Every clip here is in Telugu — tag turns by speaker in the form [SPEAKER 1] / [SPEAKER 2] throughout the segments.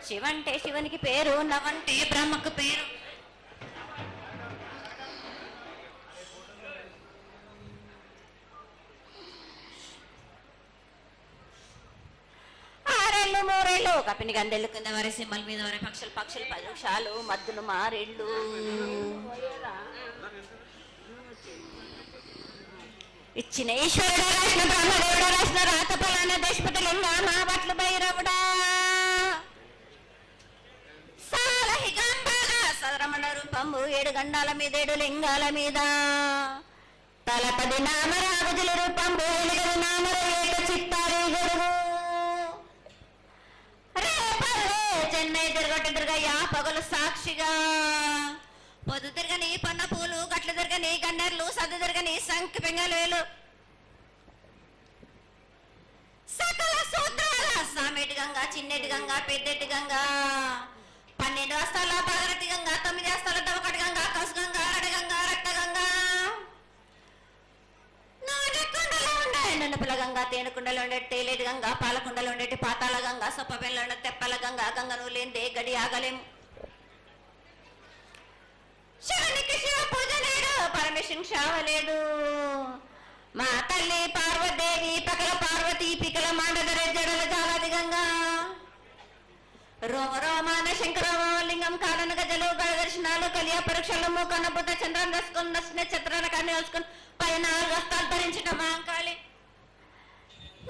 [SPEAKER 1] శివంటే శివునికి పేరు, నవంటే బ్రహ్మకు పేరు. ఆరేళ్ళు మూరేళ్ళు కపిని గందెళ్ళు కింద వరే సింహల మీద వరే పక్షులు పక్షులు పరుషాలు మద్దులు మారేళ్ళు. ఇచ్చిన ఈశ్వరుడు రాసిన బ్రహ్మదేవుడు రాసిన రాత ఫలాన దేశపతి లింగా మా బట్లు భైరవుడా సాలహిగంబాగా సదరమణ రూపంబు 7 గండాల మీద 7 లింగాల మీద తలపది నామరాగుజుల రూపంబు 8 నామరు ఏక చిత్తారి గురువు రేపల్లే చెన్నై తిరగొట్టు తిరగయ్యా పగలు సాక్షిగా పొద్దు తిరగని పన్న పూలు గట్లు తిరగని గన్నెర్లు సద్దు తిరగని సంఖ్య పెంగలేలు సకల సూత్రాల సామెటి గంగా చిన్నెటి గంగా పెద్దెటి గంగా 12 హస్తాల భాగరథి గంగా 9 హస్తాల దవకటి గంగా కసు గంగా అడగంగా రక్త గంగా నాడకుండలో ఉండే నున్నపుల గంగా తేనుకుండలో ఉండే తేలేటి గంగా పాలకుండలో ఉండేటి పాతాల గంగా సొప్పబెల్లో ఉండే తెప్పల గంగా గంగను లేందే గడి ఆగలేము. శివునికి శివ పూజ లేడు, పరమేశ్వరుని శావలేడు. మా తల్లి పార్వదేవి పకల పార్వతి పికల మాండధర జడల జాలాది గంగా రోమ రోమాన శంకరలింగం కారణ గజలు దర్శనాలు కలియ పరీక్షలు మూకన్న బుద్ధ చంద్రం దసుకుని నచ్చిన చిత్రాల కానీ వేసుకుని 14 హస్తాలు ధరించిన మాంకాళి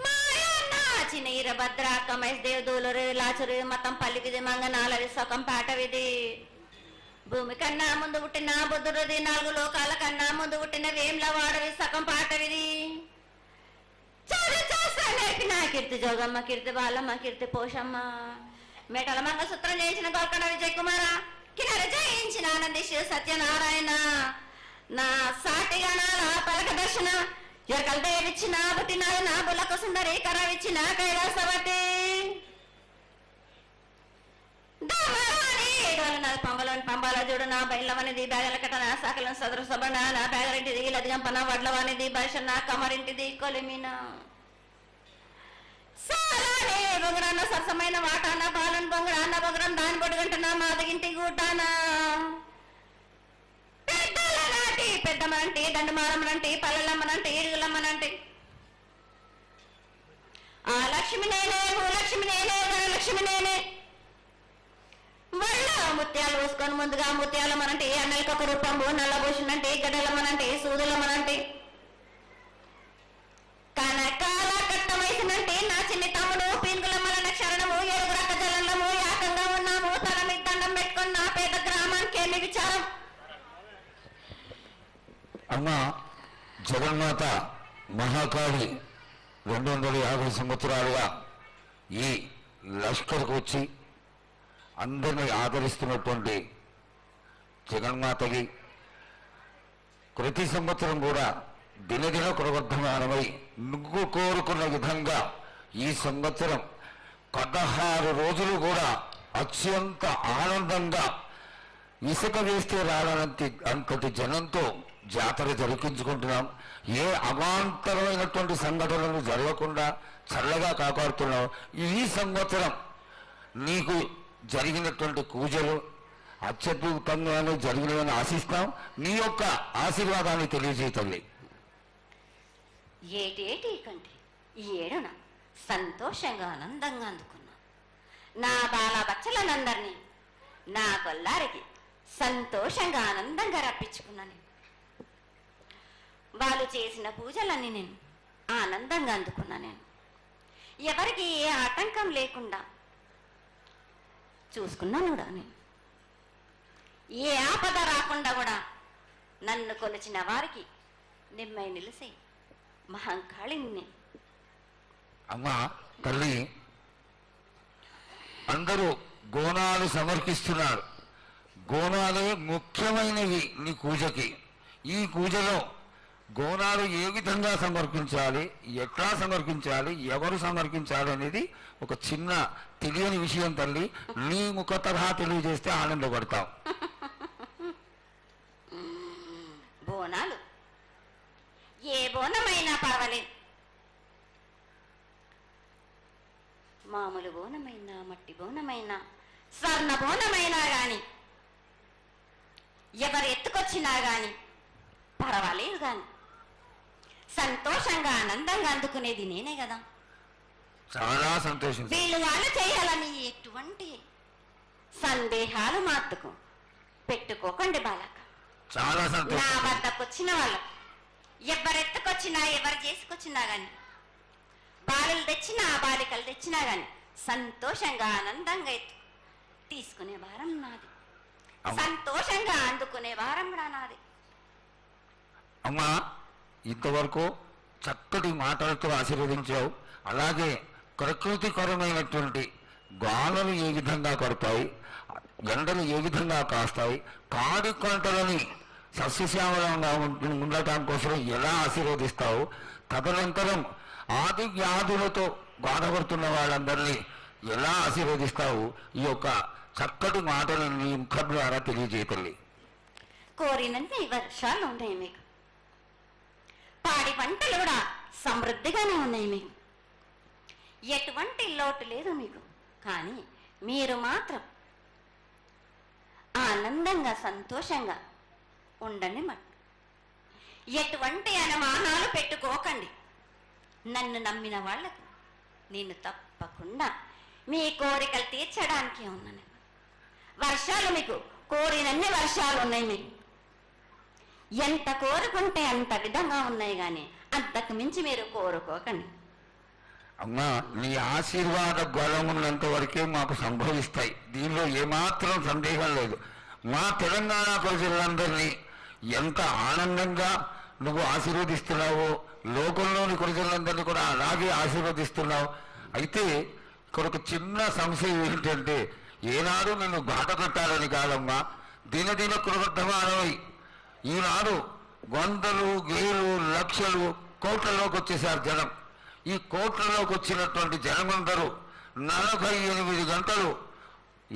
[SPEAKER 1] మాయన్న చిన్న ఈరభద్ర కమేష్ దేవ్ దూలరు లాచురు మతం పల్లి విధి మంగనాలరి సొకం పాట విధి భూమి కన్నా ముందు పుట్టిన బుద్ధుడిది 4 లోకాల కన్నా ముందు పుట్టిన వేమ్ల వాడవి సగం పాటవిది నేర్పిన కీర్తి జోగమ్మ కీర్తి బాలమ్మ కీర్తి పోషమ్మ మేటల మంగళసూత్రం చేయించిన గోల్కొండ విజయ్ కుమార కిన్నెర జయించిన ఆనందిష్ సత్యనారాయణ నా సాటి గణాల పలక దర్శన ఎరకల దేవిచ్చిన పుట్టినాడు నా బులకు సుందరి కరవిచ్చిన కైలాసవతి పంబాల చూడు నా బయళ్ళవనిది బ్యాగల కట్టన సాకలం సదరు సబన నా బ్యాగరింటిది లదిగంపన వడ్లవానిది బర్షన్న కమరింటిది కొలిమిన సాలానే బొంగరాన్న సరసమైన వాటాన బాలన్ బొంగరాన్న బొంగరం దాని బొడుగంటన మాదగింటి గూటాన పెద్దల నాటి పెద్దమ్మనంటి దండమారమ్మనంటి పల్లెలమ్మనంటి ఈడుగులమ్మనంటి ఆ లక్ష్మి నేనే భూలక్ష్మి నేనే ధనలక్ష్మి నేనే వల్ల ముత్యాలు పోసుకొని ముందుగా ముత్యాలమ్మనంటే అన్నలకి ఒక రూపంబు నల్లభూషణంటే గడ్డలమ్మనంటే సూదులమ్మనంటే కనకాల కట్ట వయసునంటే నా చిన్ని తమ్ముడు పీనుగులమ్మలన్న క్షరణము 7 రక్క జలంలము యాకంగా ఉన్నాము తల మీద దండం పెట్టుకుని నా పేద గ్రామానికి ఏమి విచారం.
[SPEAKER 2] అమ్మ జగన్మాత మహాకాళి 250 సంవత్సరాలుగా ఈ లష్కర్కు వచ్చి అందరినీ ఆదరిస్తున్నటువంటి జగన్మాతకి ప్రతి సంవత్సరం కూడా దినదిన ప్రవర్ధమానమై నువ్వు కోరుకున్న విధంగా ఈ సంవత్సరం 16 రోజులు కూడా అత్యంత ఆనందంగా ఇసుక వేస్తే అంతటి జనంతో జాతర జరిపించుకుంటున్నాం. ఏ అవాంతరమైనటువంటి సంఘటనలు జరగకుండా చల్లగా కాపాడుతున్నాం. ఈ సంవత్సరం నీకు జరిగినటువంటి పూజలు అత్యద్భుతంగానే జరిగినవని ఆశిస్తాం. నీ యొక్క ఆశీర్వాదాన్ని తెలియజేయండి.
[SPEAKER 1] ఏటేటి కంటే ఈ ఏడున సంతోషంగా ఆనందంగా అందుకున్నా నా బాల బచ్చలనందరినీ నా కొల్లారికి సంతోషంగా ఆనందంగా రప్పించుకున్నాను. వాళ్ళు చేసిన పూజలన్నీ నేను ఆనందంగా అందుకున్నా. నేను ఎవరికి ఏ ఆటంకం లేకుండా చూసుకున్నాను కూడా. నేను ఏ ఆపద రాకుండా కూడా నన్ను కొలిచిన వారికి నిమ్మై నిలిసే మహంకాళిని.
[SPEAKER 2] అమ్మా తల్లి, అందరూ గోనాలు సమర్పిస్తున్నారు. గోనాలు ముఖ్యమైనవి నీ పూజకి. ఈ పూజలో గోనాలు ఏ విధంగా సమర్పించాలి, ఎట్లా సమర్పించాలి, ఎవరు సమర్పించాలి అనేది ఒక చిన్న తెలియని విషయం తల్లి. నీ ముఖ తరహా తెలియజేస్తే ఆనందపడతాం.
[SPEAKER 1] బోనాలు ఏ బోనమైనా పర్వాలేదు. మామూలు బోనమైనా మట్టి బోనమైనా స్వర్ణబోనమైనా గాని ఎవరు ఎత్తుకొచ్చినా గాని పర్వాలేదు గాని సంతోషంగా ఆనందంగా అందుకునేది నేనే కదా.
[SPEAKER 2] చాలా సంతోషం.
[SPEAKER 1] వీళ్ళు వాళ్ళు చేయాలని ఎటువంటి సందేహాలు మాత్తుకు పెట్టుకోకండి బాలక.
[SPEAKER 2] చాలా సంతోషం.
[SPEAKER 1] నా వద్దకు వచ్చిన వాళ్ళు ఎవరెత్తుకొచ్చినా ఎవరు చేసుకొచ్చినా గాని బాలికలు తెచ్చినా బాలికలు తెచ్చినా గాని సంతోషంగా ఆనందంగా తీసుకునే వారం నాది, సంతోషంగా అందుకునే వారం కూడా నాది.
[SPEAKER 2] అమ్మా, ఇంతవరకు చక్కటి మాటలతో ఆశీర్వదించావు. అలాగే ప్రకృతికరమైనటువంటి గాలులు ఏ విధంగా కొడతాయి, ఎండలు ఏ విధంగా కాస్తాయి, కాడి పంటలని సస్యశ్యామలంగా ఉండటం కోసం ఎలా ఆశీర్వదిస్తావు, తదనంతరం ఆది వ్యాధులతో బాధపడుతున్న వాళ్ళందరినీ ఎలా ఆశీర్వదిస్తావు, ఈ యొక్క చక్కటి మాటలను నీ ముఖం ద్వారా తెలియజేయతల్లి.
[SPEAKER 1] కోరినంత వర్షాలు ఉన్నాయి మీకు, పాడి పంటలు కూడా సమృద్ధిగానే ఉన్నాయి మీకు, ఎటువంటి లోటు లేదు మీకు. కానీ మీరు మాత్రం ఆనందంగా సంతోషంగా ఉండండి. ఎటువంటి అనుమానాలు పెట్టుకోకండి. నన్ను నమ్మిన వాళ్లకు నేను తప్పకుండా మీ కోరికలు తీర్చడానికి ఉన్నాను. వర్షాలు మీకు కోరినన్ని వర్షాలు ఉన్నాయి. మీకు ఎంత కోరుకుంటే అంత విధంగా ఉన్నాయి, కానీ అంతకు మించి మీరు కోరుకోకండి.
[SPEAKER 2] అమ్మా, నీ ఆశీర్వాద గొలం ఉన్నంత వరకే మాకు సంభవిస్తాయి, దీనిలో ఏమాత్రం సందేహం లేదు. మా తెలంగాణ ప్రజలందరినీ ఎంత ఆనందంగా నువ్వు ఆశీర్వదిస్తున్నావో లోకంలోని ప్రజలందరినీ కూడా అలాగే ఆశీర్వదిస్తున్నావు. అయితే ఇక్కడ ఒక చిన్న సంశయం ఏంటంటే, ఏనాడు నిన్ను బాధ పెట్టాలని కాదమ్మా, దినదిన కృతమానమై ఈనాడు వందలు వేలు లక్షలు కోట్లలోకి వచ్చేసారు జనం. ఈ కోట్లలోకి వచ్చినటువంటి జనమందరూ 48 గంటలు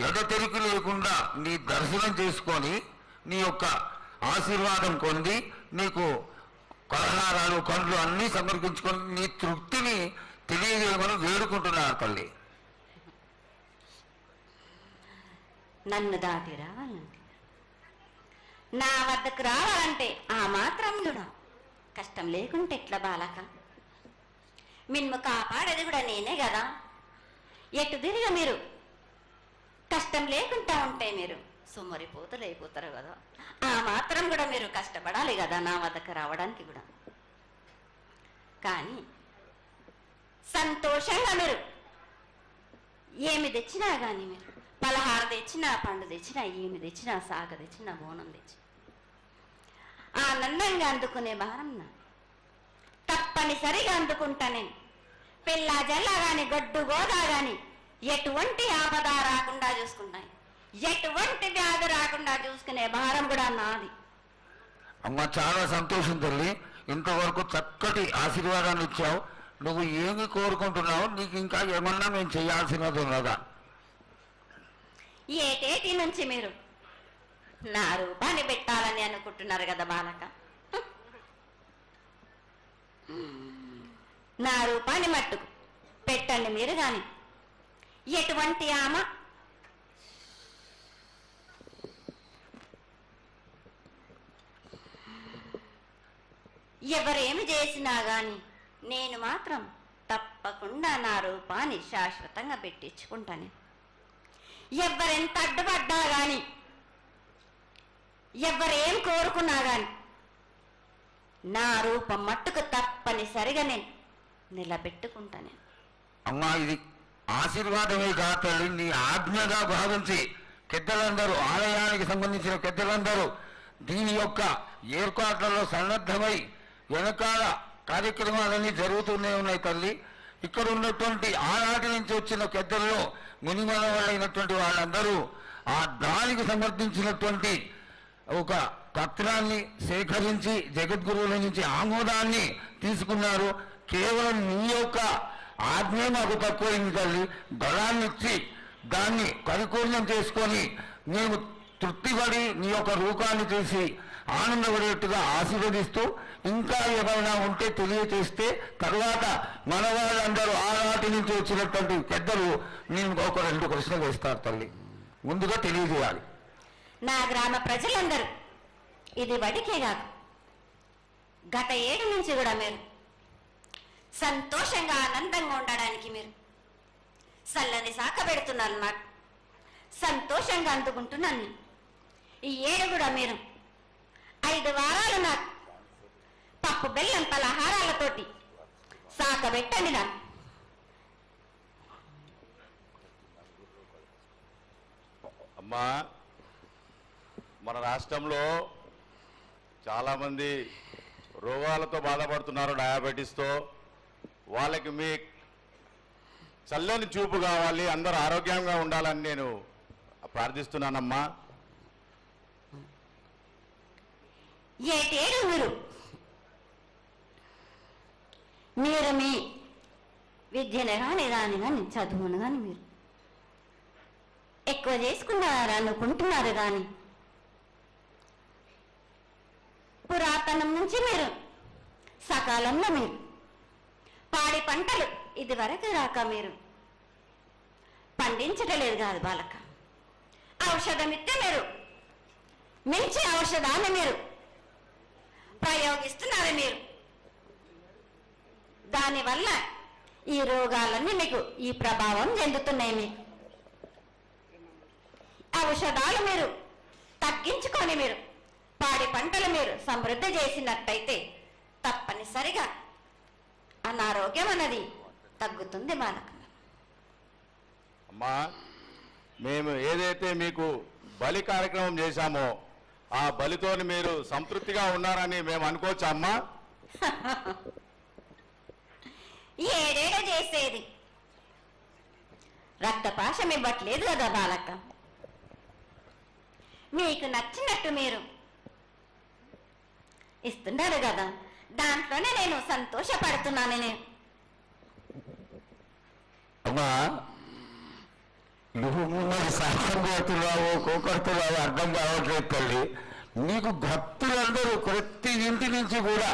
[SPEAKER 2] ఎడతెరికి లేకుండా నీ దర్శనం చేసుకొని నీ యొక్క ఆశీర్వాదం పొంది నీకు పలహారాలు పండ్లు అన్నీ సమర్పించుకొని నీ తృప్తిని తెలియజేయమని వేడుకుంటున్నారు తల్లి.
[SPEAKER 1] నన్ను దాటి రావాలంటే, నా వద్దకు రావాలంటే ఆ మాత్రం కూడా కష్టం లేకుంటే ఎట్లా బాలక? మిన్ను కాపాడేది కూడా నేనే కదా. ఎటు తిరిగి మీరు కష్టం లేకుండా ఉంటే మీరు సొమ్మరిపోతలైపోతారు కదా. ఆ మాత్రం కూడా మీరు కష్టపడాలి కదా నా వద్దకు రావడానికి కూడా. కానీ సంతోషంగా మీరు ఏమి తెచ్చినా కానీ, మీరు పలహారం తెచ్చినా, పండు తెచ్చినా, ఏమి తెచ్చినా, సాగ తెచ్చినా, బోనం తెచ్చి ఆనందంగా అందుకునే భారం నా తప్పనిసరిగా అందుకుంటా నేను. పిల్ల జల్లా గాని గొడ్డు గోదా గాని ఎటువంటి ఆపద రాకుండా చూసుకుంటాయి, ఎటువంటి వ్యాధి రాకుండా చూసుకునే భారం కూడా నాది.
[SPEAKER 2] అమ్మ, చాలా సంతోషం తల్లి. ఇంతవరకు చక్కటి ఆశీర్వాదాన్ని ఇచ్చావు. నువ్వు ఏమి కోరుకుంటున్నావు? నీకు ఇంకా ఏమన్నా మేము చేయాల్సినది ఉన్నదా?
[SPEAKER 1] ఏటేటి నుంచి మీరు నా రూపాన్ని పెట్టాలని అనుకుంటున్నారు కదా బాలక. నా రూపాన్ని మట్టుకు పెట్టండి మీరు. కానీ ఎటువంటి ఆమ ఎవరేమి చేసినా గాని నేను మాత్రం తప్పకుండా నా రూపాన్ని శాశ్వతంగా పెట్టించుకుంటాను. ఎవరెంత అడ్డుపడ్డా గాని, ఎవరేం కోరుకున్నా గాని నా రూపం మట్టుకు తప్పనిసరిగా నేను నిలబెట్టుకుంటాను.
[SPEAKER 2] అమ్మా, ఇది ఆశీర్వాదమే కాదు, నీ ఆజ్ఞగా భావించి పెద్దలందరూ, ఆలయానికి సంబంధించిన పెద్దలందరూ దీని యొక్క ఏర్పాట్లలో సన్నద్ధమై వెనకాల కార్యక్రమాలన్నీ జరుగుతూనే ఉన్నాయి తల్లి. ఇక్కడ ఉన్నటువంటి ఆనాటి నుంచి వచ్చిన పెద్దల్లో మునిమల వాళ్ళైనటువంటి వాళ్ళందరూ ఆ దానికి సమర్పించినటువంటి ఒక పత్రాన్ని సేకరించి జగద్గురువుల నుంచి ఆమోదాన్ని తీసుకున్నారు. కేవలం నీ యొక్క ఆజ్ఞే మాకు తక్కువైంది తల్లి. బలాన్ని ఇచ్చి దాన్ని పరిపూర్ణం చేసుకొని మేము తృప్తిపడి నీ యొక్క రూపాన్ని చూసి ఆనందపడేట్టుగా ఆశీర్వదిస్తూ, ఇంకా ఏమైనా ఉంటే తెలియచేస్తే తర్వాత మన వాళ్ళందరూ ఆనాటి నుంచి వచ్చినటువంటి పెద్దలు నేను ఒక 2 ప్రశ్నలు వేస్తారు తల్లి. ముందుగా తెలియజేయాలి.
[SPEAKER 1] నా గ్రామ ప్రజలందరూ ఇది వడికే కాదు, గత 7 నుంచి కూడా మీరు సంతోషంగా ఆనందంగా ఉండడానికి మీరు చల్లని సాక పెడుతున్నారు. నాకు సంతోషంగా అందుకుంటున్నాను. ఈ 7 కూడా మీరు 5 వారాలు నాకు పప్పు బెల్లం పలహారాలతోటి సాక పెట్టండి. నాకు
[SPEAKER 3] అమ్మా, మన రాష్ట్రంలో చాలామంది రోగాలతో బాధపడుతున్నారు, డయాబెటీస్తో. వాళ్ళకి మీ చల్లని చూపు కావాలి, అందరూ ఆరోగ్యంగా ఉండాలని నేను ప్రార్థిస్తున్నానమ్మా.
[SPEAKER 1] ఏటేడు మీరు మీ విద్యను కానీ దాని కానీ చదువును కానీ మీరు ఎక్కువ చేసుకున్నారా అనుకుంటున్నారు. కానీ పురాతనం నుంచి మీరు సకాలంలో మీరు పాడి పంటలు ఇది వరకు రాక మీరు పండించటలేదు కాదు బాలక. ఔషధం ఇస్తే మీరు మించి ఔషధాన్ని మీరు ప్రయోగిస్తున్నారు. మీరు దానివల్ల ఈ రోగాలన్నీ మీకు ఈ ప్రభావం చెందుతున్నాయి. మీకు ఔషధాలు మీరు తగ్గించుకొని మీరు పాడి పంటలు మీరు సమృద్ధి చేసినట్టయితే తప్పనిసరిగా అనారోగ్యం అన్నది తగ్గుతుంది బాలక.
[SPEAKER 3] అమ్మా, మేము ఏదైతే మీకు బలి కార్యక్రమం చేశామో ఆ బలితోని మీరు సంతృప్తిగా ఉన్నారని మేము అనుకోవచ్చా అమ్మా?
[SPEAKER 1] ఏడేడ చేసేది రక్తపాశం ఇవ్వట్లేదు కదా బాలక. మీకు నచ్చినట్టు మీరు ఇస్తున్నారు కదా, దాంట్లోనే నేను సంతోషపడుతున్నాను. నేను
[SPEAKER 2] అమ్మా, నువ్వు మరి సాహసం కోరుతున్నావు, కోకడుతున్నావు అర్థం కావట్లేదు తల్లి. నీకు భక్తులందరూ ప్రతి ఇంటి నుంచి కూడా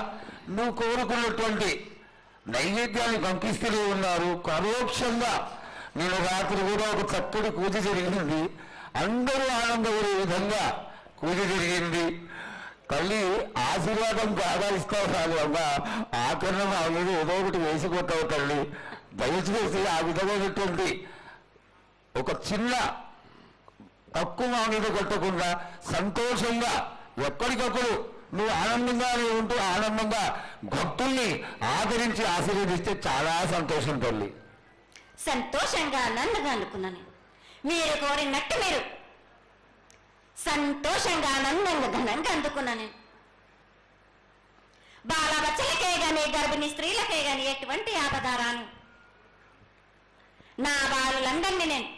[SPEAKER 2] నువ్వు కోరుకున్నటువంటి నైవేద్యాన్ని పంపిస్తూనే ఉన్నారు. పరోక్షంగా నేను రాత్రి కూడా ఒక చక్కటి పూజ జరిగింది. అందరూ ఆనందపడే విధంగా పూజ జరిగింది. తల్లి ఆశీర్వాదం బాగా ఇస్తావు కాదు అమ్మా, ఆకరణ మా మీద ఏదో ఒకటి వేసిపోతావు తల్లి. దయచేసి ఆ విధమైనటువంటి ఒక చిన్న తక్కువ మా మీద కొట్టకుండా సంతోషంగా ఎప్పటికప్పుడు నువ్వు ఆనందంగానే ఉంటూ ఆనందంగా భక్తుల్ని ఆదరించి ఆశీర్వదిస్తే చాలా సంతోషం తల్లి.
[SPEAKER 1] సంతోషంగా ఆనందంగా అనుకున్నాను. మీరు కోరినట్టు మీరు సంతోషంగా ఆనందంగా ఘనంగా అందుకున్నాను. బాలబచ్చలకే గాని గర్భిణీ స్త్రీలకే గాని ఎటువంటి ఆపదారాను నా బాలులందరినీ నేను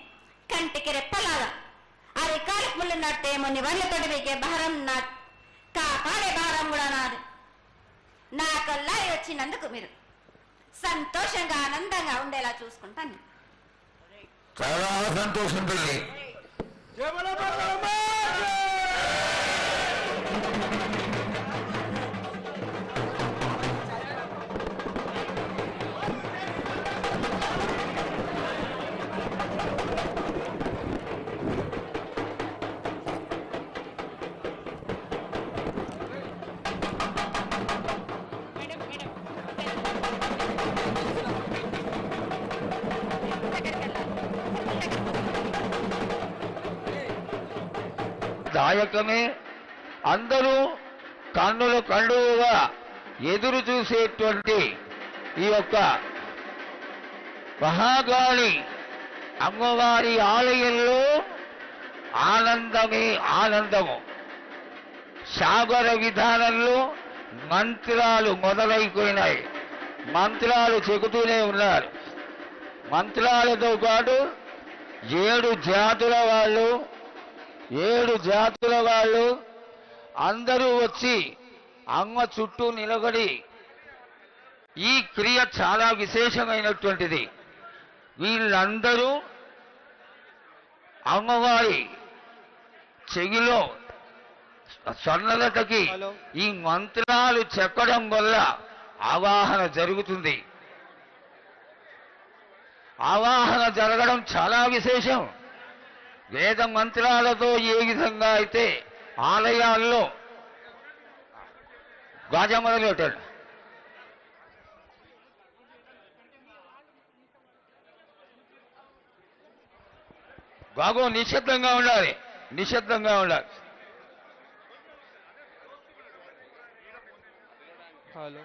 [SPEAKER 1] కంటికి రెప్పలాగా అరికాలకు ముళ్ళున్నట్టేమో నివళ్ళతోటి మీకే భారం నా కాపాడే భారం కూడా నాది. నా కల్లా వచ్చినందుకు మీరు సంతోషంగా ఆనందంగా ఉండేలా చూసుకుంటాను.
[SPEAKER 2] చాలా సంతోషం తల్లి. దాయకమే అందరూ కన్నుల కండుగా ఎదురు చూసేటువంటి ఈ యొక్క మహాగాళి అమ్మవారి ఆలయంలో ఆనందమే ఆనందము. సాగర విధానంలో మంత్రాలు మొదలైపోయినాయి. మంత్రాలు చెబుతూనే ఉన్నారు. మంత్రాలతో పాటు 7 జాతుల వాళ్ళు అందరూ వచ్చి అమ్మ చుట్టూ నిలబడి ఈ క్రియ చాలా విశేషమైనటువంటిది. వీళ్ళందరూ అమ్మవారి చెవిలో స్వర్ణలతకి ఈ మంత్రాలు చెప్పడం వల్ల ఆవాహన జరుగుతుంది. ఆవాహన జరగడం చాలా విశేషం. వేద మంత్రాలతో ఏ విధంగా అయితే ఆలయాల్లో గాజా మొదలు పెట్టాడు. బాగో నిశ్శబ్దంగా ఉండాలి, నిశ్శబ్దంగా ఉండాలి.
[SPEAKER 4] హలో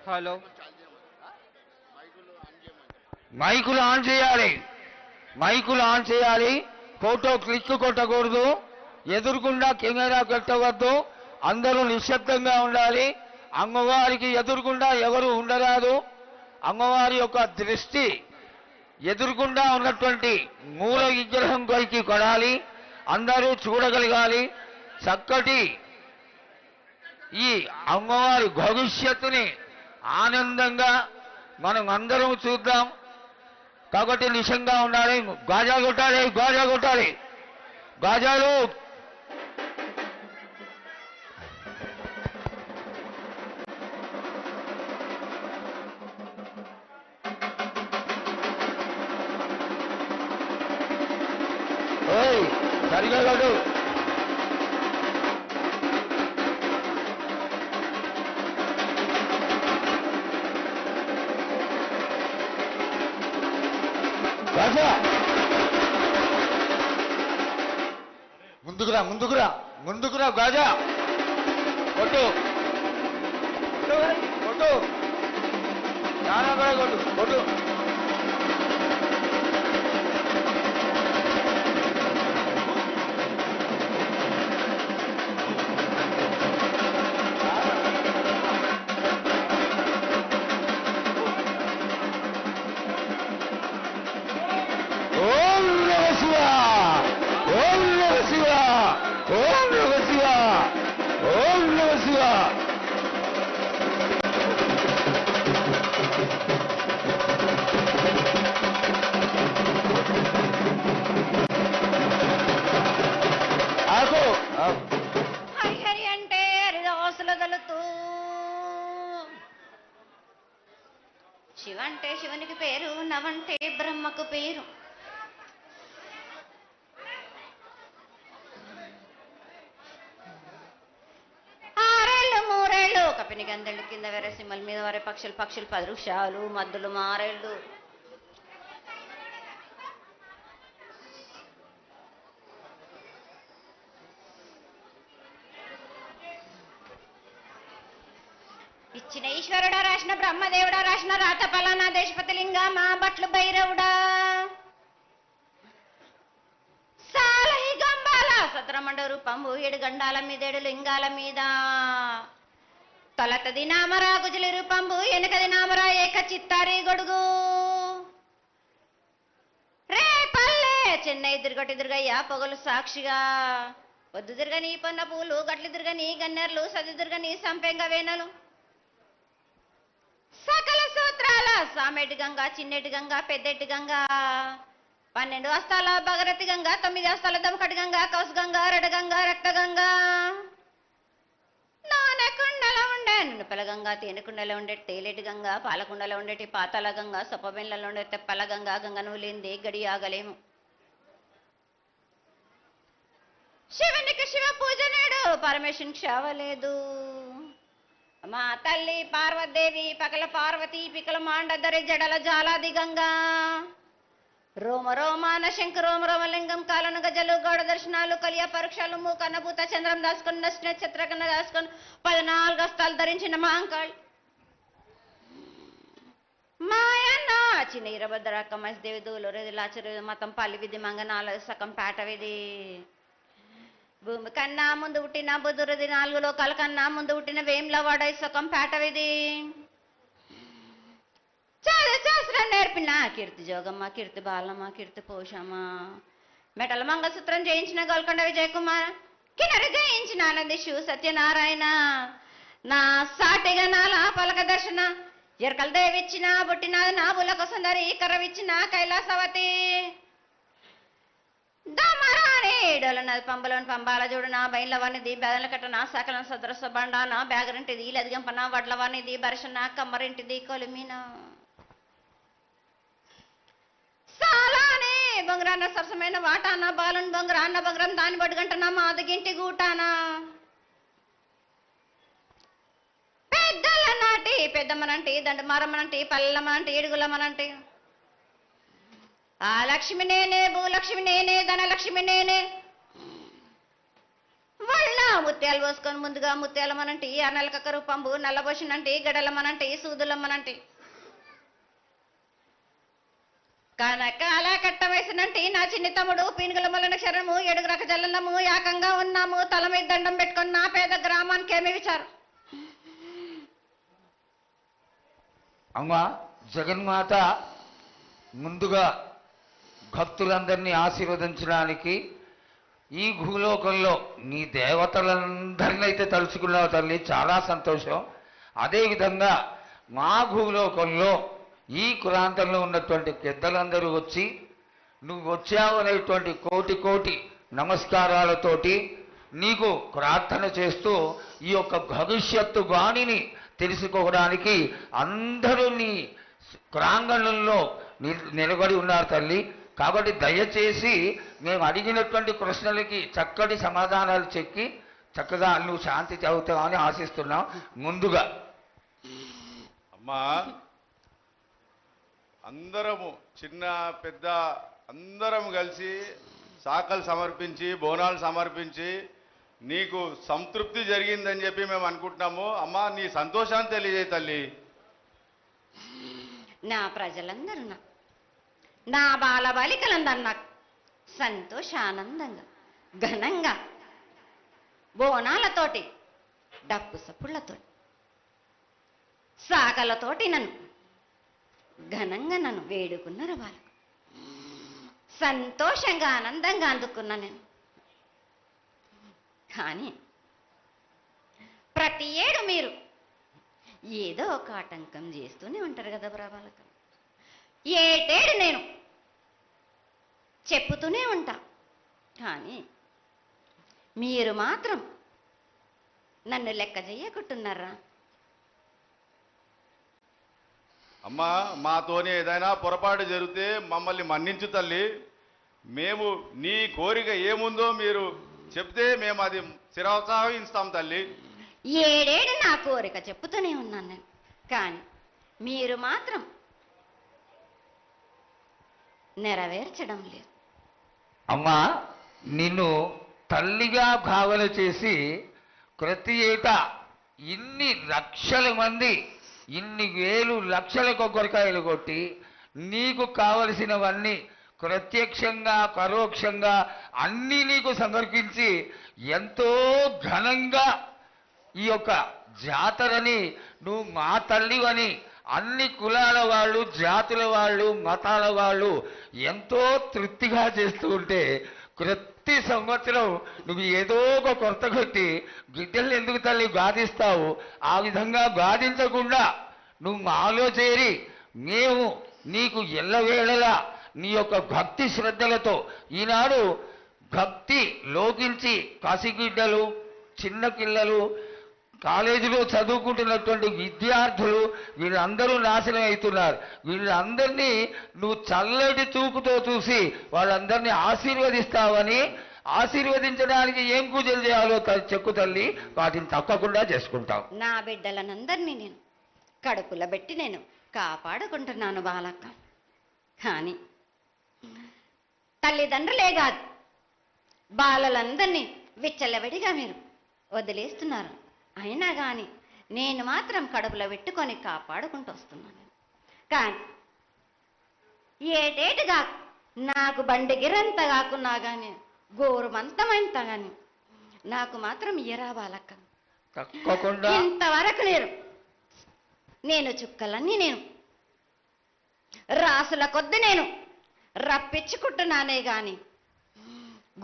[SPEAKER 4] హలో
[SPEAKER 2] మైకులు ఆన్ చేయాలి, మైకులు ఆన్ చేయాలి. ఫోటో క్లిక్ కొట్టకూడదు, ఎదురుకుండా కెమెరా పెట్టవద్దు, అందరూ నిశ్శబ్దంగా ఉండాలి. అమ్మవారికి ఎదురుకుండా ఎవరు ఉండరాదు. అమ్మవారి యొక్క దృష్టి ఎదురుకుండా ఉన్నటువంటి మూల విగ్రహం పైకి కొడాలి, అందరూ చూడగలగాలి. చక్కటి ఈ అమ్మవారి భవిష్యత్తుని ఆనందంగా మనం అందరం చూద్దాం. కాబట్టి నిశంగా ఉండాలి. గాజా కొట్టాలి, గాజా కొట్టాలి, గాజాలు. ఓయ్ సరిగా కొట్టు. గాజా ముందుకురా, ముందుకురా, ముందుకురా. గాజా కొట్టు, కొట్టు, చాలా కూడా కొట్టు, కొట్టు. ఓం నమః శివాయ, ఓం నమః శివాయ, ఓం నమః శివాయ, ఓం నమః శివాయ. ఆగు, ఆగు.
[SPEAKER 1] హరిహరి అంటే హరిదాసులు గలుతూ, శివంటే శివునికి పేరు, నవంటే బ్రహ్మకు పేరు. ఆరేళ్ళు మూరేళ్ళు కపిని గందెళ్ళు, కింద వేరే సింహల మీద వరే పక్షులు, పక్షులు 10 వృక్షాలు, మద్దులు మారేళ్ళు. ఇచ్చిన ఈశ్వరుడా, రాసిన బ్రహ్మదేవుడా, రాసిన రాత పలానా దేశపతి లింగా, మా బట్లు భైరవుడా, సాలహి గంబాల సద్రమండ రూపంబు, 7 గండాల మీద 7 లింగాల మీద, తొలతది నామరా గుజలి రూపంబు, వెనకది నామరా ఏక చిత్తారి గొడుగు, రే పల్లె చెన్నై తిరుగటి తిరుగయ్య పొగలు సాక్షిగా, పొద్దు తిరగని పొన్న పూలు, గట్లు తిరగని గన్నెర్లు, సది తిరగని సంపెంగ వేనలు, సకల సూత్రాల సామెటి గంగా, చిన్నెటి గంగా, పెద్దెటి గంగా, 12 హస్తాల భగరథి గంగా, 9 హస్తాల దమకటి గంగా, కౌసు గంగా, రెడ గంగా, రక్త గంగా, నానకుండలో ఉండే నునుపల గంగా, తేనెకుండలో ఉండే తేలేటి గంగా, పాలకుండలో ఉండేటి పాతాల గంగా, సొప్పబెండ్లలో ఉండే తెప్పల గంగా, గంగను లేనిదే గడి ఆగలేము. శివునికి శివ పూజ నేడు, పరమేశ్వరునికి క్షావలేదు. మా తల్లి పార్వదేవి పకల పార్వతి, పికల మాండదరి జడల జాలాది గంగా, రోమ రోమాన శంకు రోమ రోమలింగం, కాలను గజలు, గౌడ దర్శనాలు, కలియ పరీక్షలు, మూకన్నభూత చంద్రం దాసుకొని, నక్షత్రకన్న దాసుకొని, 14 హస్తాలు ధరించిన మాంకాళ్ మాయన్న చిన్న ఇరభద్రక్క మసిదేవి, దూలూరేది లాచరు మతం పల్లి విధి, మంగనాల సకం పేట విధి, భూమి కన్నా ముందు పుట్టిన బుధురది, 4 లోకాల కన్నా ముందు పుట్టిన వేములవాడ సుఖం పేటవిది, శాస్త్రం నేర్పిన కీర్తి జోగమ్మ, కీర్తి బాలమ్మ, కీర్తి పోషమ్మ, మెటల మంగళసూత్రం జయించిన గోల్కొండ విజయ్ కుమార్, కిన్నెర జయించిన ఆనందిషు సత్యనారాయణ, నా సాటిగా నాల పలక దర్శన, ఎరకల దేవిచ్చిన బుట్టినాది నా బులక సుందరి, కర్రవిచ్చిన కైలాసవతి, దమరాని డోలనది పంబలోని పంబాల చూడు, నా బయలవానిది బెదల కట్ట, నా సకల సదరస బండ, నా బ్యాగరింటిది లదిగంపన, వడ్లవానిది బరసన, కమ్మరింటిది కొలిమిన, సాలానే బొంగరాన్న సరసమైన వాటాన బాలున్ బొంగరాన్న బొంగరం దాని బొడుగంటనా మాదగింటి గూటానా పెద్దలనాటి పెద్దమ్మనంటి దండమారమ్మనంటి పల్లమ్మనంటి ఏడుగులమ్మనంటి ఆ లక్ష్మి నేనే భూలక్ష్మి నేనే ధనలక్ష్మి నేనే వాళ్ళ ముత్యాలు పోసుకొని ముందుగా ముత్యాలమ్మనంటి ఆ నెలకక్క రూపంబు నల్లబోసినంటి గడలమ్మనంటి సూదులమ్మనంటి కనకాల కట్ట వేసినంటి నా చిన్ని తమ్ముడు పీనుగల మొలన శరణము ఎడుగురక జల్లము ఏకంగా ఉన్నాము తల మీద దండం పెట్టుకొని నా పేద గ్రామానికి ఏమి విచారు.
[SPEAKER 2] అమ్మా జగన్మాత ముందుగా భక్తులందరినీ ఆశీర్వదించడానికి ఈ భూలోకంలో నీ దేవతలందరినీ అయితే తలుచుకున్నావు తల్లి, చాలా సంతోషం. అదేవిధంగా మా భూలోకంలో ఈ కులాంతంలో ఉన్నటువంటి పెద్దలందరూ వచ్చి నువ్వు వచ్చావు అనేటువంటి కోటి కోటి నమస్కారాలతోటి నీకు ప్రార్థన చేస్తూ ఈ యొక్క భవిష్యత్తు వాణిని తెలుసుకోవడానికి అందరూ నీ ప్రాంగణంలో నిలబడి ఉన్నారు తల్లి. కాబట్టి దయచేసి మేము అడిగినటువంటి ప్రశ్నలకి చక్కటి సమాధానాలు చెక్కి చక్కగా నువ్వు శాంతి చదువుతావని ఆశిస్తున్నాం. ముందుగా
[SPEAKER 3] అమ్మా అందరము చిన్న పెద్ద అందరం కలిసి శాఖలు సమర్పించి బోనాలు సమర్పించి నీకు సంతృప్తి జరిగిందని చెప్పి మేము అనుకుంటున్నాము. అమ్మా నీ సంతోషాన్ని తెలియజేయ తల్లి.
[SPEAKER 1] నా ప్రజలందరూ నా బాలబాలికలందరూ నాకు సంతోషానందంగా ఘనంగా బోనాలతోటి డప్పు సప్పుళ్లతో సాకలతోటి నన్ను ఘనంగా నన్ను వేడుకున్నారు. వాళ్ళు సంతోషంగా ఆనందంగా అందుకున్నా నేను. కానీ ప్రతి ఏడు మీరు ఏదో ఒక ఆటంకం చేస్తూనే ఉంటారు కదా బ్రాబాలక. ఏటేడు నేను చెప్పుతూనే ఉంటా, కానీ మీరు మాత్రం నన్ను లెక్క చెయ్యకుంటున్నారా?
[SPEAKER 3] అమ్మా మాతోని ఏదైనా పొరపాటు జరిగితే మమ్మల్ని మన్నించు తల్లి. మేము నీ కోరిక ఏముందో మీరు చెప్తే మేము అది శిరోత్సాహిస్తాం తల్లి.
[SPEAKER 1] ఏడేడు నా కోరిక చెప్పుతూనే ఉన్నాను నేను, కానీ మీరు మాత్రం నెరవేర్చడం లేదు.
[SPEAKER 2] అమ్మా నిన్ను తల్లిగా భావన చేసి ప్రతి ఏటా ఇన్ని లక్షల మంది ఇన్ని వేలు లక్షల కొబ్బరికాయలు కొట్టి నీకు కావలసినవన్నీ ప్రత్యక్షంగా పరోక్షంగా అన్నీ నీకు సమర్పించి ఎంతో ఘనంగా ఈ యొక్క జాతరని నువ్వు మా తల్లివని అన్ని కులాల వాళ్ళు జాతుల వాళ్ళు మతాల వాళ్ళు ఎంతో తృప్తిగా చేస్తూ ఉంటే ప్రతి సంవత్సరం నువ్వు ఏదో ఒక కొరత కొట్టి బిడ్డల్ని ఎందుకు తల్లి బాధిస్తావు? ఆ విధంగా బాధించకుండా నువ్వు మాలో చేరి మేము నీకు ఎల్లవేళలా నీ యొక్క భక్తి శ్రద్ధలతో ఈనాడు భక్తి లోకించి కాశీగిడ్డలు చిన్న పిల్లలు కాలేజీలో చదువుకుంటున్నటువంటి విద్యార్థులు వీళ్ళందరూ నాశనం అవుతున్నారు. వీళ్ళందరినీ నువ్వు చల్లటి చూపుతో చూసి వాళ్ళందరినీ ఆశీర్వదిస్తావని, ఆశీర్వదించడానికి ఏం పూజలు చేయాలో చెక్కు తల్లి, వాటిని తప్పకుండా చేసుకుంటాం.
[SPEAKER 1] నా బిడ్డలనందరినీ నేను కడుపులో పెట్టి నేను కాపాడుకుంటున్నాను బాలక్క. కానీ తల్లిదండ్రులే కాదు బాలలందరినీ విచ్చలవిడిగా మీరు వదిలేస్తున్నారు. అయినా కానీ నేను మాత్రం కడుపులో పెట్టుకొని కాపాడుకుంటూ వస్తున్నాను. కానీ ఏటేటుగా నాకు బండిగిరంత కాకున్నా కానీ గోరుమంతమంత కానీ నాకు మాత్రం ఇయరా బాలక్క.
[SPEAKER 2] తప్పకుండా
[SPEAKER 1] ఇంతవరకు నేను చుక్కలన్నీ నేను రాసుల కొద్ది నేను రప్పించుకుంటున్నానే గాని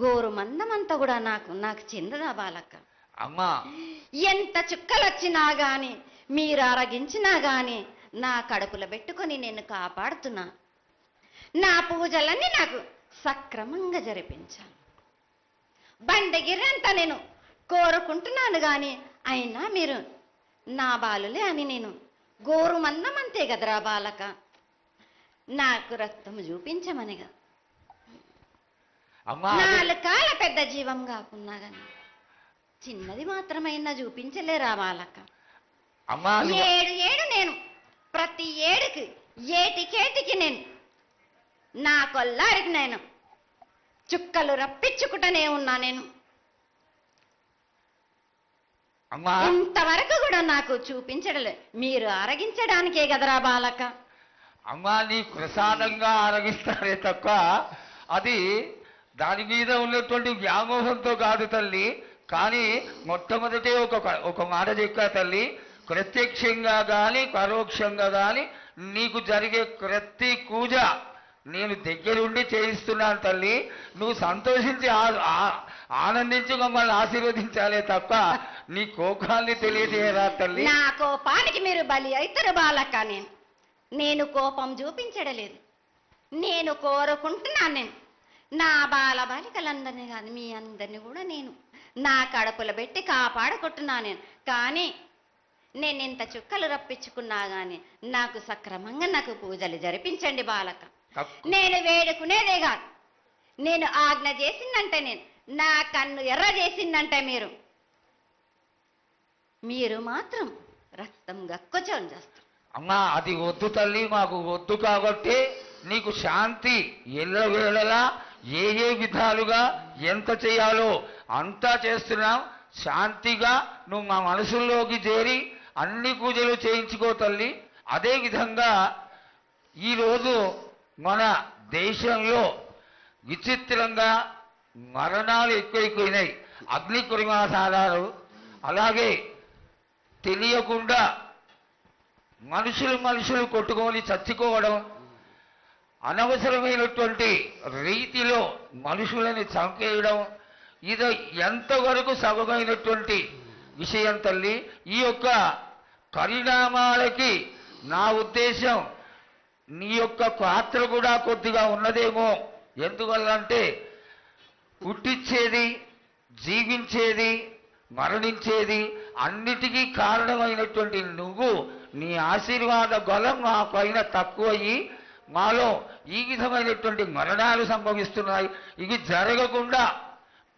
[SPEAKER 1] గోరు మందమంతా కూడా నాకు చెందదా బాలక్క.
[SPEAKER 2] అమ్మా
[SPEAKER 1] ఎంత చుక్కలు వచ్చినా గాని మీరు అరగించినా గాని నా కడుపులో పెట్టుకొని నేను కాపాడుతున్నా. నా పూజలన్నీ నాకు సక్రమంగా జరిపించాను. బండగిరంతా నేను కోరుకుంటున్నాను గాని అయినా మీరు నా బాలులే అని నేను గోరు మందమంతే కదరా బాలక. నాకు రక్తం చూపించమనిగా.
[SPEAKER 2] అమ్మా అది-
[SPEAKER 1] 4 కాళ్ళ పెద్ద జీవం కాకున్నా గాని చిన్నది మాత్రమైనా చూపించలేరా బాలక?
[SPEAKER 2] అమ్మా అది-
[SPEAKER 1] ఏడు నేను ప్రతి ఏడుకి ఏటికేటికి నేను నా కొల్లారికి నేను చుక్కలు రప్పించుకుంటూనే ఉన్నా. నేను
[SPEAKER 2] అమ్మా
[SPEAKER 1] ఇంతవరకు కూడా నాకు చూపించడలే. మీరు ఆరగించడానికే కదరా బాలక.
[SPEAKER 2] అమ్మా నీ ప్రసాదంగా ఆరగిస్తారే తప్ప అది దాని మీద ఉన్నటువంటి వ్యామోహంతో కాదు తల్లి. కానీ మొట్టమొదటి ఒక మాట చెప్పా తల్లి, ప్రత్యక్షంగా కానీ పరోక్షంగా కానీ నీకు జరిగే ప్రతి పూజ నేను దగ్గరుండి చేయిస్తున్నాను తల్లి. నువ్వు సంతోషించి ఆనందించి మమ్మల్ని ఆశీర్వదించాలే తప్ప నీ కోపాన్ని తెలియజేయరా తల్లి.
[SPEAKER 1] నా కోపానికి మీరు బలి అవుతారు బాలక. నేను కోపం చూపించడలేదు. నేను కోరుకుంటున్నాను. నేను నా బాలికలందరినీ కాదు మీ అందరినీ కూడా నేను నా కడుపులో పెట్టి కాపాడుకుంటున్నాను. నేను కానీ నేను ఇంత చుక్కలు రప్పించుకున్నా కానీ నాకు సక్రమంగా నాకు పూజలు జరిపించండి బాలక. నేను వేడుకునేదే కాదు, నేను ఆజ్ఞ చేసిందంటే నేను నా కన్ను ఎర్ర చేసిందంటే మీరు మాత్రం రక్తం గక్కుచోని చేస్తారు.
[SPEAKER 2] అమ్మా అది వద్దు తల్లి, మాకు వద్దు. కాబట్టి నీకు శాంతి ఎల్లవేళలా ఏ విధాలుగా ఎంత చేయాలో అంతా చేస్తున్నాం. శాంతిగా నువ్వు మా మనసుల్లోకి చేరి అన్ని పూజలు చేయించుకో తల్లి. అదేవిధంగా ఈరోజు మన దేశంలో విచిత్రంగా మరణాలు ఎక్కువైపోయినాయి. అగ్ని కురిమాసాలు, అలాగే తెలియకుండా మనుషులు కొట్టుకొని చచ్చిపోవడం, అనవసరమైనటువంటి రీతిలో మనుషులని చంపేయడం, ఇది ఎంతవరకు సబమైనటువంటి విషయం తల్లి. ఈ యొక్క పరిణామాలకి నా ఉద్దేశం నీ యొక్క పాత్ర కూడా కొద్దిగా ఉన్నదేమో. ఎందువల్లంటే పుట్టించేది, జీవించేది, మరణించేది అన్నిటికీ కారణమైనటువంటి నువ్వు, నీ ఆశీర్వాద బలం మా పైన తక్కువయ్యి మాలో ఈ విధమైనటువంటి మరణాలు సంభవిస్తున్నాయి. ఇవి జరగకుండా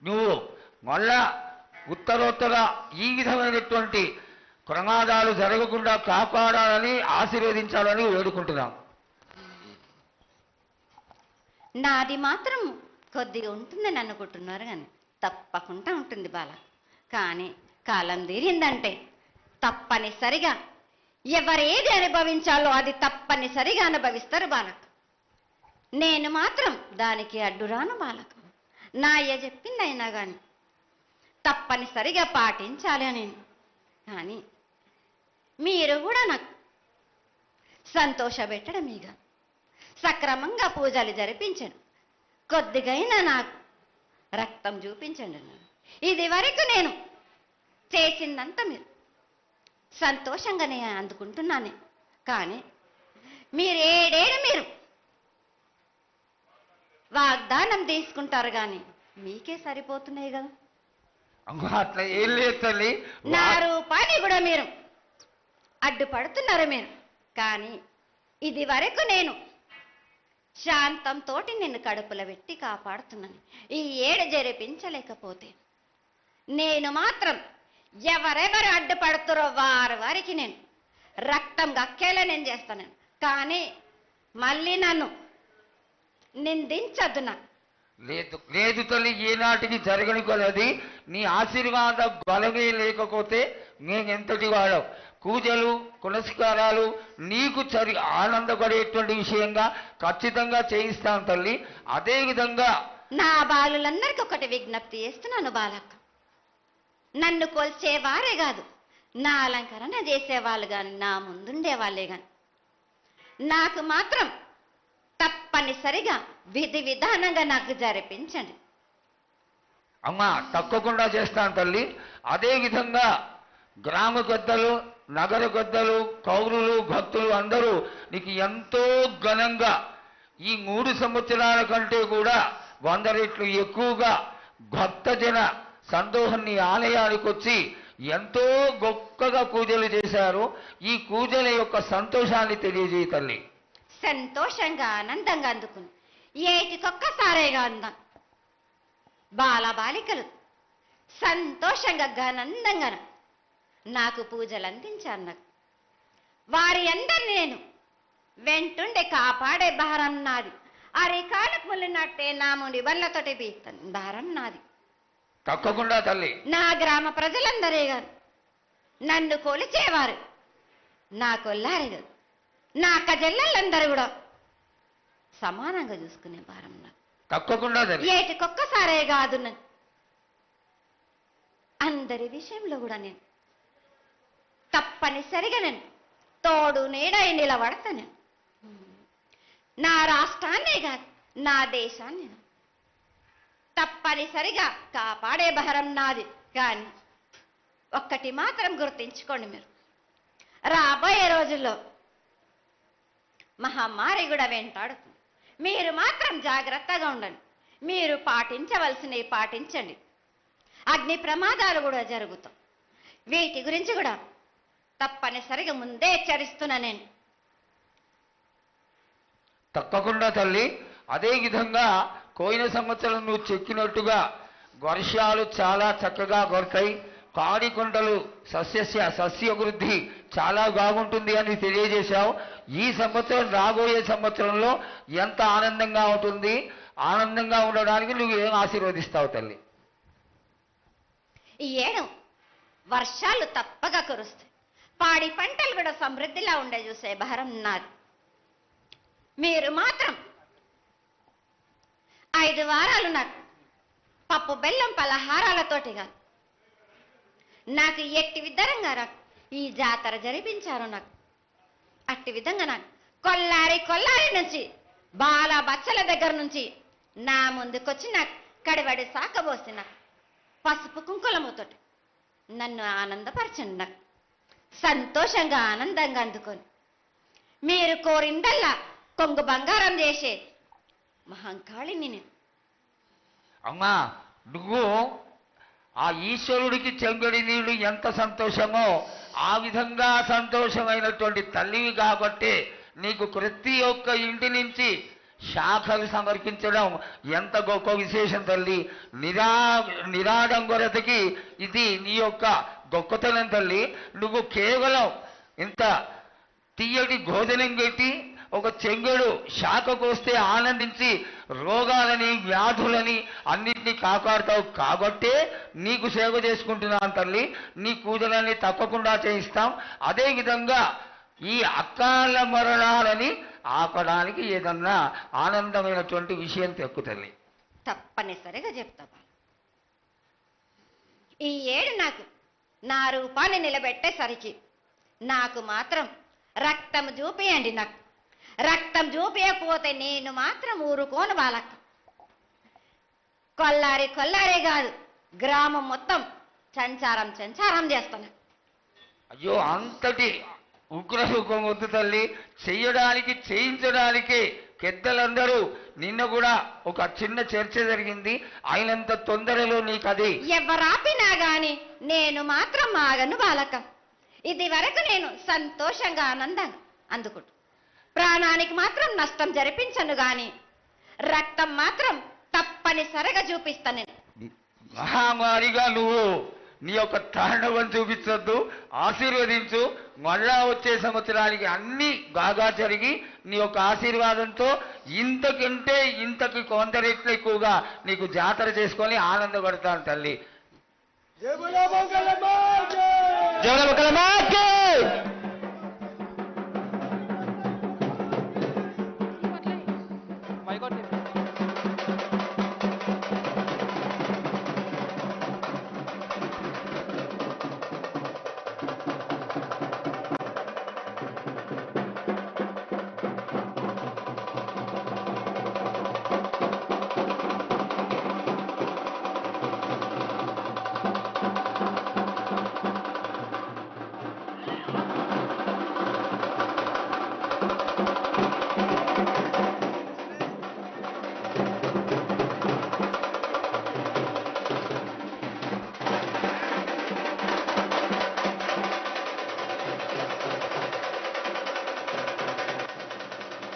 [SPEAKER 2] నువ్వు మళ్ళా ఉత్తరోత్తర ఈ విధమైనటువంటి ప్రమాదాలు జరగకుండా కాపాడాలని ఆశీర్వదించాలని వేడుకుంటున్నాం.
[SPEAKER 1] నాది మాత్రం కొద్దిగా ఉంటుందని అనుకుంటున్నారు కానీ తప్పకుండా ఉంటుంది బాల. కానీ కాలం తీరిందంటే తప్పనిసరిగా ఎవరేది అనుభవించాలో అది తప్పనిసరిగా అనుభవిస్తారు బాలక. నేను మాత్రం దానికి అడ్డురాను బాలక. నా అయ్య చెప్పిందైనా కానీ తప్పనిసరిగా పాటించాలి అని. కానీ మీరు కూడా నాకు సంతోషపెట్టడం, ఇక సక్రమంగా పూజలు జరిపించండి, కొద్దిగైనా నాకు రక్తం చూపించండి. ఇది వరకు నేను చేసిందంతా మీరు సంతోషంగానే అందుకుంటున్నాను. కానీ మీరు మీరు వాగ్దానం తీసుకుంటారు కానీ మీకే సరిపోతున్నాయి కదా.
[SPEAKER 2] అట్లా ఏం లేదు తల్లి.
[SPEAKER 1] నా రూపాన్ని కూడా మీరు అడ్డుపడుతున్నారు మీరు. కానీ ఇది వరకు నేను శాంతంతో నిన్ను కడుపులో పెట్టి కాపాడుతున్నాను. ఈ ఏడు జరిపించలేకపోతే నేను మాత్రం ఎవరెవరు అడ్డుపడుతారో వారికి నేను రక్తం గక్కేలా నేను చేస్తాను. కానీ మళ్ళీ నన్ను నిందించద్దు. నాకు
[SPEAKER 2] లేదు తల్లి, ఏనాటికి జరగని కొలది నీ ఆశీర్వాద బలమే లేకపోతే మేమెంతటి వాళ్ళం. పూజలు పునస్కారాలు నీకు ఆనందపడేటువంటి విషయంగా ఖచ్చితంగా చేయిస్తాం తల్లి. అదేవిధంగా
[SPEAKER 1] నా బాలులందరికీ ఒకటి విజ్ఞప్తి చేస్తున్నాను బాలక్క. నన్ను కొల్చేవారే కాదు, నా అలంకరణ చేసేవాళ్ళు కానీ నా ముందుండే వాళ్ళే కానీ నాకు మాత్రం తప్పనిసరిగా విధి విధానంగా నాకు జరిపించండి.
[SPEAKER 2] అమ్మా తప్పకుండా చేస్తాను తల్లి. అదేవిధంగా గ్రామ పెద్దలు, నగర పెద్దలు, కౌరులు, భక్తులు అందరూ నీకు ఎంతో ఘనంగా ఈ 3 సంవత్సరాల కంటే కూడా 100 రెట్లు ఎక్కువగా భక్తజన సందోహం నీ ఆలయానికి వచ్చి ఎంతో గొప్పగా పూజలు చేశారు. ఈ పూజల యొక్క సంతోషాన్ని తెలియజేయ తల్లి.
[SPEAKER 1] సంతోషంగా ఆనందంగా అందుకుని ఏటికొక్కసారేగా అందం బాలబాలికలు సంతోషంగా ఆనందంగా నాకు పూజలు అందించారు. నాకు వారి అందరిని నేను వెంటుండే కాపాడే భారం నాది. అరికాలకు ముళ్ళినట్టే నాముని వల్లతోటి బీక్తాను భారం నాది.
[SPEAKER 2] తప్పకుండా తల్లి.
[SPEAKER 1] నా గ్రామ ప్రజలందరే గారు నన్ను కొలిచేవారు, నా కొల్లారే గారు నా అక్కజెల్లెళ్ళందరూ కూడా సమానంగా చూసుకునే భారం నాకు.
[SPEAKER 2] తప్పకుండా తల్లి.
[SPEAKER 1] ఏటికొక్కసారే కాదు నన్ను అందరి విషయంలో కూడా నేను తప్పనిసరిగా నేను తోడు నీడై నిలబడతాను. నా రాష్ట్రాన్నే కాదు నా దేశాన్ని తప్పనిసరిగా కాపాడే భారం నాది. కానీ ఒక్కటి మాత్రం గుర్తించుకోండి, మీరు రాబోయే రోజుల్లో మహమ్మారి కూడా వెంటాడుతుంది. మీరు మాత్రం జాగ్రత్తగా ఉండండి. మీరు పాటించవలసినవి పాటించండి. అగ్ని ప్రమాదాలు కూడా జరుగుతాయి. వీటి గురించి కూడా తప్పనిసరిగా ముందే హెచ్చరిస్తున్నా నేను.
[SPEAKER 2] తప్పకుండా తల్లి. అదే విధంగా పోయిన సంవత్సరం నువ్వు చెక్కినట్టుగా వర్షాలు చాలా చక్కగా కొడతాయి. కాడికొండలు సస్యవృద్ధి చాలా బాగుంటుంది అని తెలియజేశావు. ఈ సంవత్సరం రాబోయే సంవత్సరంలో ఎంత ఆనందంగా ఉంటుంది? ఆనందంగా ఉండడానికి నువ్వు ఏం ఆశీర్వదిస్తావు తల్లి?
[SPEAKER 1] ఈ ఏడు వర్షాలు తప్పగా కురుస్తాయి. పాడి పంటలు కూడా సమృద్ధిలా ఉండే చూసే భారం నాది. మీరు మాత్రం 5 వారాలు నాకు పప్పు బెల్లం పలహారాలతోటిగా నాకు ఎట్టి విధంగా ఈ జాతర జరిపించారు. నాకు అట్టి విధంగా నాకు కొల్లారి నుంచి బాల బచ్చల దగ్గర నుంచి నా ముందుకొచ్చి నాకు కడివడి సాకబోసి నాకు పసుపు కుంకులముతోటి నన్ను ఆనందపరచండి. నాకు సంతోషంగా ఆనందంగా అందుకొని మీరు కోరిందల్లా కొంగు బంగారం చేసే మహంకాళిని నేను.
[SPEAKER 2] అమ్మా, నువ్వు ఆ ఈశ్వరుడికి చెంగడి నీళ్ళు ఎంత సంతోషమో ఆ విధంగా సంతోషమైనటువంటి తల్లివి కాబట్టి నీకు ప్రతి ఒక్క ఇంటి నుంచి శాఖలు సమర్పించడం ఎంత గొప్ప విశేషం తల్లి. నిరాడంబరతకి ఇది నీ యొక్క గొప్పతనం తల్లి. నువ్వు కేవలం ఇంత తీయటి భోజనం పెట్టి ఒక చెంగుడు శాఖకు వస్తే ఆనందించి రోగాలని వ్యాధులని అన్నింటినీ కాపాడుతావు కాబట్టే నీకు సేవ చేసుకుంటున్నాను తల్లి. నీ పూజలన్నీ తప్పకుండా చేయిస్తాం. అదేవిధంగా ఈ అకాల మరణాలని ఆపడానికి ఏదన్నా ఆనందమైనటువంటి విషయం తెక్కు తల్లి.
[SPEAKER 1] తప్పనిసరిగా చెప్తా. ఈ ఏడు నాకు నా రూపాన్ని నిలబెట్టేసరికి నాకు మాత్రం రక్తం చూపియండి. నాకు రక్తం చూపించకపోతే నేను మాత్రం ఊరుకోను బాలక్క. కొల్లారే కాదు గ్రామం మొత్తం సంచారం చేస్తాను.
[SPEAKER 2] అయ్యో, అంతటి ఉగ్రసుఖం వద్దు తల్లి. చేయించడానికి పెద్దలందరూ నిన్న కూడా ఒక చిన్న చర్చ జరిగింది. అయినంత తొందరలో నీకు అది
[SPEAKER 1] ఎవరాపినా గాని నేను మాత్రం ఆగను బాలక. ఇది వరకు నేను సంతోషంగా ఆనందంగా అందుకుంటా. ప్రాణానికి మాత్రం నష్టం జరిపించను గాని రక్తం మాత్రం తప్పనిసరిగా చూపిస్తాను నేను.
[SPEAKER 2] మహామారిగా నువ్వు నీ యొక్క తాండవం చూపించొద్దు, ఆశీర్వదించు. మళ్ళా వచ్చే సంవత్సరానికి అన్ని బాగా జరిగి నీ యొక్క ఆశీర్వాదంతో ఇంతకి కొంత రెట్లు ఎక్కువగా నీకు జాతర చేసుకొని ఆనందపడతాను తల్లి.
[SPEAKER 5] జయ మంగళమాత.